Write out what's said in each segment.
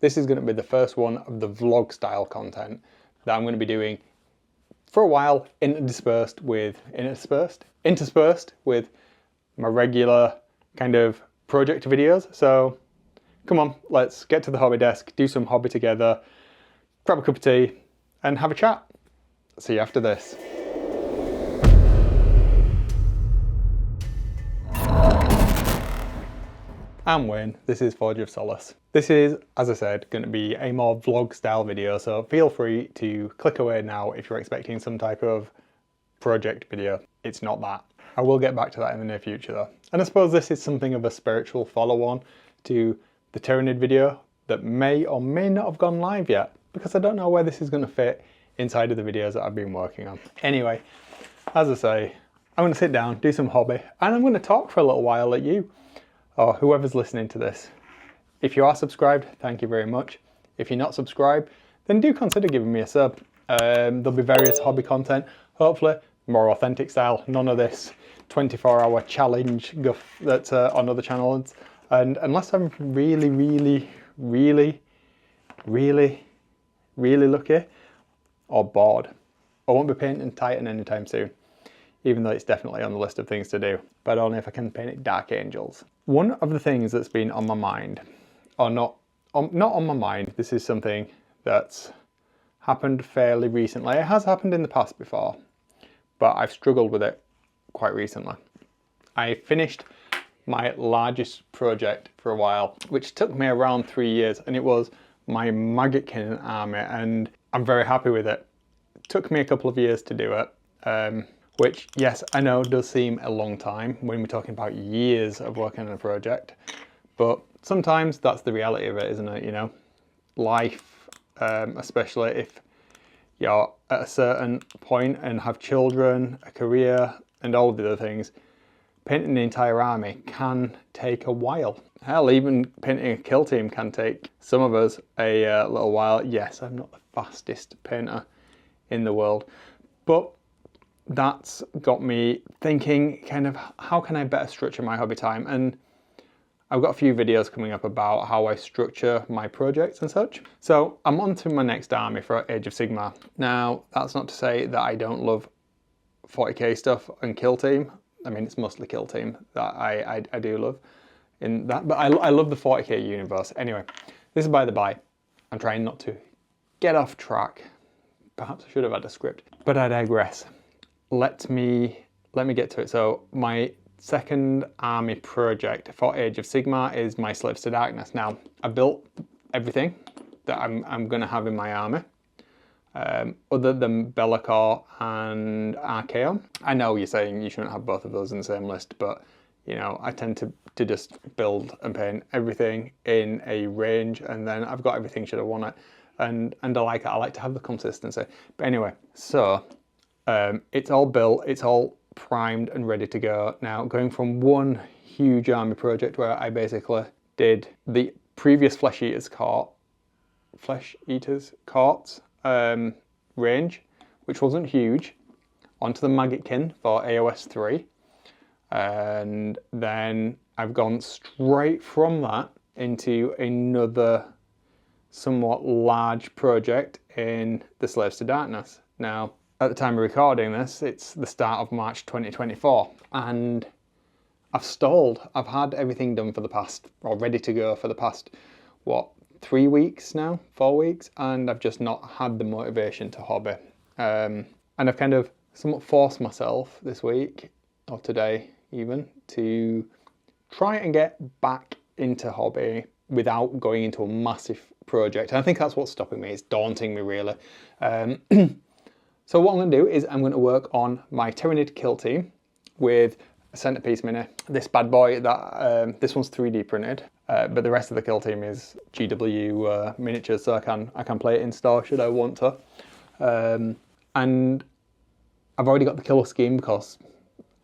This is going to be the first one of the vlog style content that I'm going to be doing for a while, interspersed with my regular kind of project videos. So come on, let's get to the hobby desk, do some hobby together, grab a cup of tea and have a chat. See you after this. I'm Wayne, this is Forge of Solace. This is, as I said, going to be a more vlog style video, so feel free to click away now if you're expecting some type of project video. It's not that. I will get back to that in the near future though. And I suppose this is something of a spiritual follow-on to the Tyranid video that may or may not have gone live yet, because I don't know where this is going to fit inside of the videos that I've been working on. Anyway, as I say, I'm going to sit down, do some hobby, and I'm going to talk for a little while at you, or whoever's listening to this. If you are subscribed, thank you very much. If you're not subscribed, then do consider giving me a sub. There'll be various hobby content, hopefully more authentic style, none of this 24-hour challenge guff that's on other channels. And unless I'm really lucky or bored, I won't be painting Titan anytime soon, even though it's definitely on the list of things to do, but only if I can paint it Dark Angels. One of the things that's been on my mind, or not on my mind, this is something that's happened fairly recently. It has happened in the past before, but I've struggled with it quite recently. I finished my largest project for a while, which took me around 3 years, and it was my Maggot-Kin army, and I'm very happy with it. It took me a couple of years to do it. Which, yes, I know does seem a long time when we're talking about years of working on a project, but sometimes that's the reality of it, isn't it? You know, life, especially if you're at a certain point and have children, a career, and all the other things, painting the entire army can take a while. Hell, even painting a kill team can take some of us a little while. Yes, I'm not the fastest painter in the world, but that's got me thinking kind of how can I better structure my hobby time, and I've got a few videos coming up about how I structure my projects and such. So I'm on to my next army for Age of Sigmar. Now that's not to say that I don't love 40k stuff and kill team. I mean, it's mostly kill team that I do love in that, but I love the 40k universe. Anyway, this is by the by. I'm trying not to get off track. Perhaps I should have had a script, but I digress. Let me get to it. So my second army project for Age of Sigmar is my Slaves to Darkness. Now I built everything that I'm going to have in my army, other than Be'lakor and Archaon. I know you're saying you shouldn't have both of those in the same list, but you know, I tend to just build and paint everything in a range, and then I've got everything should I want it, and I like it. I like to have the consistency. But anyway, so it's all built, it's all primed and ready to go. Now, going from one huge army project where I basically did the previous Flesh Eaters Courts range, which wasn't huge, onto the Maggot-Kin for AOS 3. And then I've gone straight from that into another somewhat large project in the Slaves to Darkness. Now, at the time of recording this, it's the start of March 2024, and I've stalled. I've had everything done for the past, or ready to go for the past, what, 3 weeks now, 4 weeks, and I've just not had the motivation to hobby. And I've kind of somewhat forced myself this week, or today even, to try and get back into hobby without going into a massive project. And I think that's what's stopping me. It's daunting me, really. So what I'm going to do is I'm going to work on my Tyranid kill team with a centerpiece mini. This bad boy, this one's 3D printed, but the rest of the kill team is GW miniatures, so I can play it in store should I want to. And I've already got the killer scheme because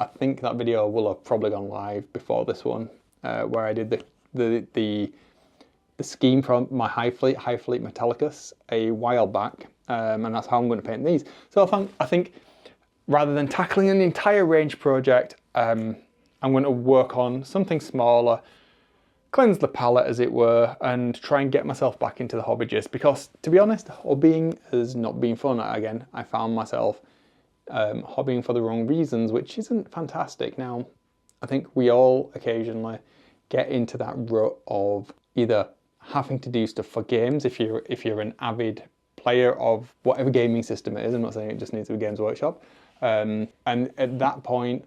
I think that video will have probably gone live before this one, where I did the scheme from my High Fleet Metallicus a while back. And that's how I'm going to paint these. So I think rather than tackling an entire range project, I'm going to work on something smaller cleanse the palate, as it were, and try and get myself back into the hobby just because, to be honest, hobbying has not been fun. Again, I found myself hobbying for the wrong reasons, which isn't fantastic. Now, I think we all occasionally get into that rut of either having to do stuff for games if you're an avid player of whatever gaming system it is. I'm not saying it just needs to be Games Workshop. And at that point,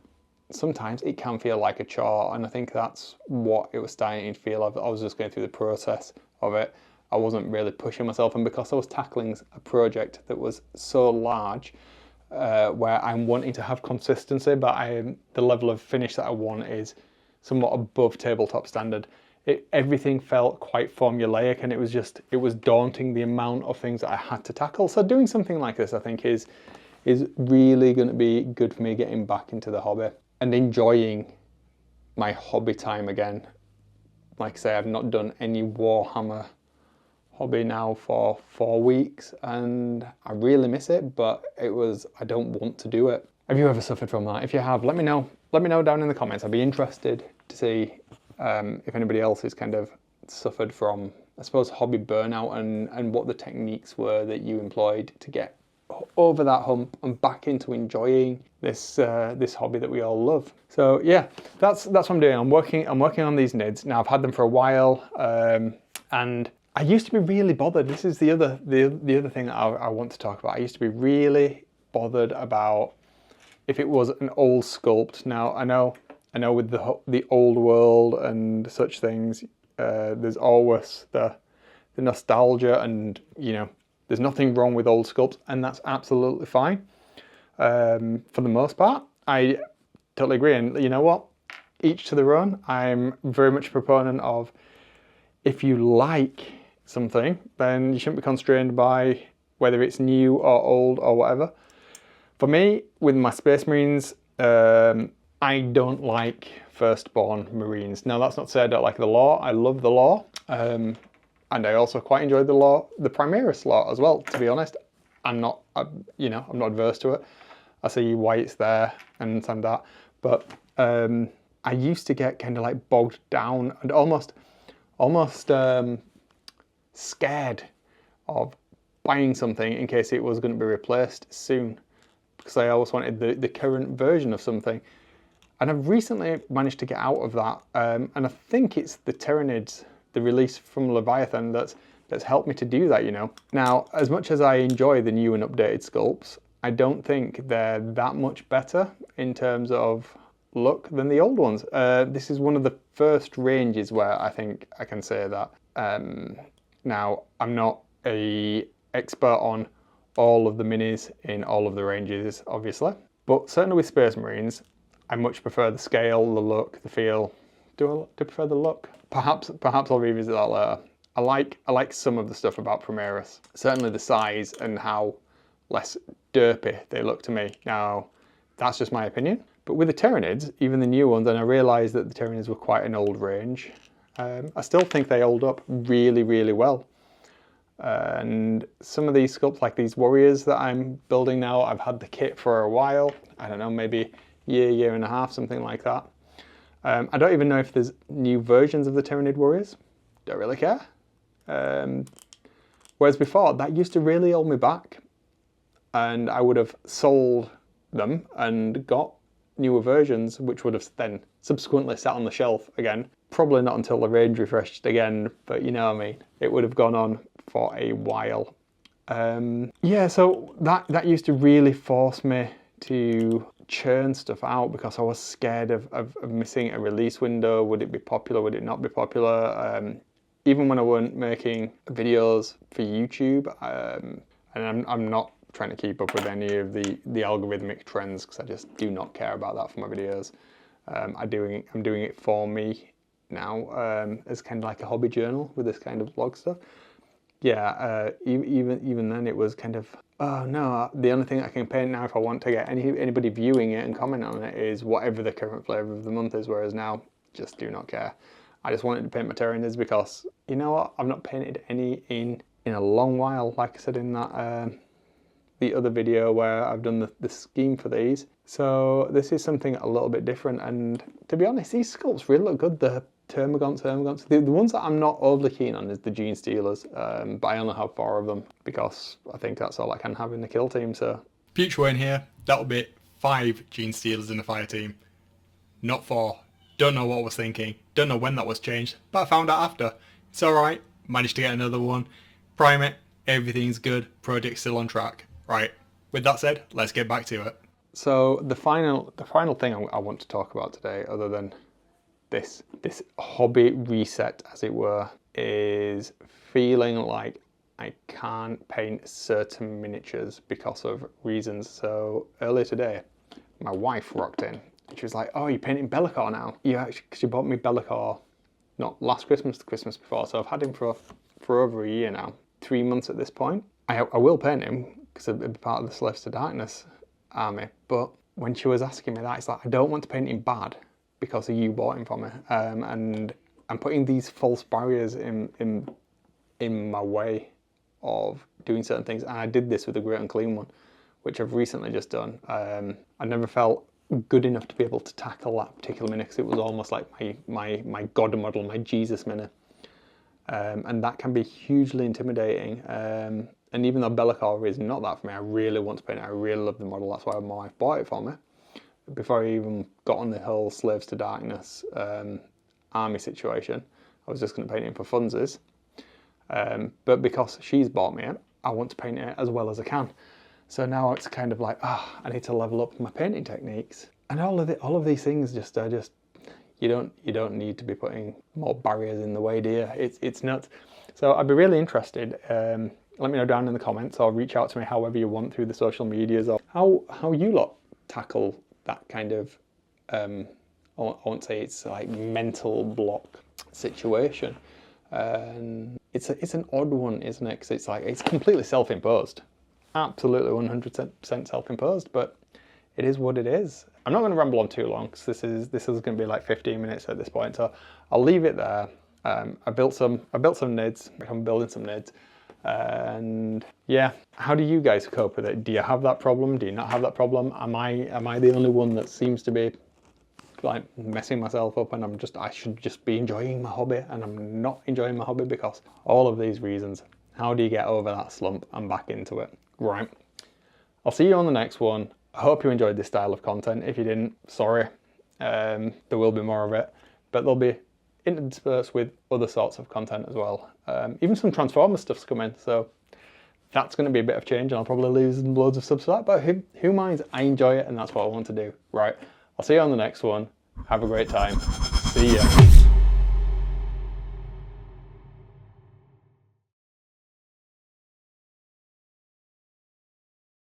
sometimes it can feel like a chore, and I think that's what it was starting to feel. I was just going through the process of it. I wasn't really pushing myself, and because I was tackling a project that was so large, where I'm wanting to have consistency, but the level of finish that I want is somewhat above tabletop standard. Everything felt quite formulaic, and it was daunting, the amount of things that I had to tackle. So doing something like this, I think, is really going to be good for me getting back into the hobby and enjoying my hobby time again. Like I say, I've not done any Warhammer hobby now for 4 weeks, and I really miss it, but I don't want to do it. Have you ever suffered from that? If you have, let me know. Let me know down in the comments. I'd be interested to see if anybody else has kind of suffered from, I suppose, hobby burnout, and what the techniques were that you employed to get over that hump and back into enjoying this hobby that we all love. So yeah, that's what I'm doing. I'm working on these nids now. I've had them for a while, and I used to be really bothered. This is the other thing that I want to talk about. I used to be really bothered about if it was an old sculpt. Now I know with the old world and such things, there's always the nostalgia, and there's nothing wrong with old sculpts, and that's absolutely fine. For the most part, I totally agree. And you know what? Each to their own. I'm very much a proponent of, if you like something, then you shouldn't be constrained by whether it's new or old or whatever. For me, with my Space Marines, I don't like Firstborn Marines. Now, that's not to say I don't like the lore. I love the lore. And I also quite enjoy the lore, the Primaris lore as well, to be honest. I'm not adverse to it. I see why it's there and that. But I used to get kind of like bogged down and almost scared of buying something in case it was going to be replaced soon, because I always wanted the current version of something. And I've recently managed to get out of that, and I think it's the Tyranids, the release from Leviathan, that's helped me to do that. Now, as much as I enjoy the new and updated sculpts, I don't think they're that much better in terms of look than the old ones. This is one of the first ranges where I think I can say that. Now, I'm not an expert on all of the minis in all of the ranges, obviously, but certainly with Space Marines, I much prefer the scale, the look, the feel. Do I prefer the look? Perhaps I'll revisit that later. I like some of the stuff about Primaris. Certainly the size and how less derpy they look to me. Now, that's just my opinion. But with the Tyranids, even the new ones, and I realised that the Tyranids were quite an old range, I still think they hold up really, really well. And some of these sculpts, like these warriors that I'm building now, I've had the kit for a while. I don't know, maybe year and a half, something like that. I don't even know if there's new versions of the Tyranid warriors. Don't really care. Whereas before, that used to really hold me back, and I would have sold them and got newer versions, which would have then subsequently sat on the shelf again. Probably not until the range refreshed again, but you know what I mean. It would have gone on for a while. Yeah, so that used to really force me to churn stuff out because I was scared of missing a release window. Would it be popular? Would it not be popular? Even when I weren't making videos for YouTube, and I'm not trying to keep up with any of the algorithmic trends because I just do not care about that for my videos. I'm doing it for me now, as kind of like a hobby journal with this kind of vlog stuff. Yeah, even then it was kind of, oh no, the only thing I can paint now if I want to get anybody viewing it and comment on it is whatever the current flavour of the month is, whereas now, just do not care. I just wanted to paint my Tyranids because, you know what, I've not painted any in a long while, like I said in that the other video where I've done the scheme for these. So this is something a little bit different, and to be honest, these sculpts really look good. termagants. The ones that I'm not overly keen on is the gene stealers, but I only have 4 of them because I think that's all I can have in the kill team. So Future Wayne here, that'll be 5 gene stealers in the fire team, not 4. Don't know what I was thinking, don't know when that was changed, but I found out after. It's alright, managed to get another one, prime it, everything's good, project's still on track. Right, with that said, let's get back to it. So the final thing I want to talk about today, other than this hobby reset, as it were, is feeling like I can't paint certain miniatures because of reasons. So earlier today, my wife rocked in. She was like, "Oh, you're painting Bellicor now?" Yeah, because she bought me Bellicor, not last Christmas, the Christmas before. So I've had him for over a year now, 3 months at this point. I will paint him because it'll be part of the Slaves to Darkness army. But when she was asking me that, it's like, I don't want to paint him bad because you bought him for me, and I'm putting these false barriers in my way of doing certain things. And I did this with the Great Unclean one, which I've recently just done. I never felt good enough to be able to tackle that particular mini because it was almost like my god model, my Jesus mini, and that can be hugely intimidating. And even though Bellicor is not that for me, I really want to paint it. I really love the model. That's why my wife bought it for me. Before I even got on the whole Slaves to Darkness army situation, I was just going to paint it for funsies. But because she's bought me it, I want to paint it as well as I can. So now it's kind of like, I need to level up my painting techniques. And all of these things are just you don't need to be putting more barriers in the way, do you? It's nuts. So I'd be really interested. Let me know down in the comments, or reach out to me however you want through the social medias, or how you lot tackle that kind of I won't say it's like mental block situation. It's an odd one, isn't it? Because it's completely self-imposed, absolutely 100% self-imposed. But it is what it is. I'm not going to ramble on too long because this is going to be like 15 minutes at this point. So I'll leave it there. I built some nids. I'm building some nids. And yeah, how do you guys cope with it? Do you have that problem? Do you not have that problem? Am I the only one that seems to be like messing myself up, and I should just be enjoying my hobby, and I'm not enjoying my hobby because all of these reasons? How do you get over that slump and back into it? Right. I'll see you on the next one. I hope you enjoyed this style of content. If you didn't, sorry. There will be more of it, but there'll be interspersed with other sorts of content as well. Even some Transformers stuff's coming, so that's going to be a bit of change, and I'll probably lose loads of subs for that, but who minds? I enjoy it, and that's what I want to do. Right, I'll see you on the next one. Have a great time. See ya.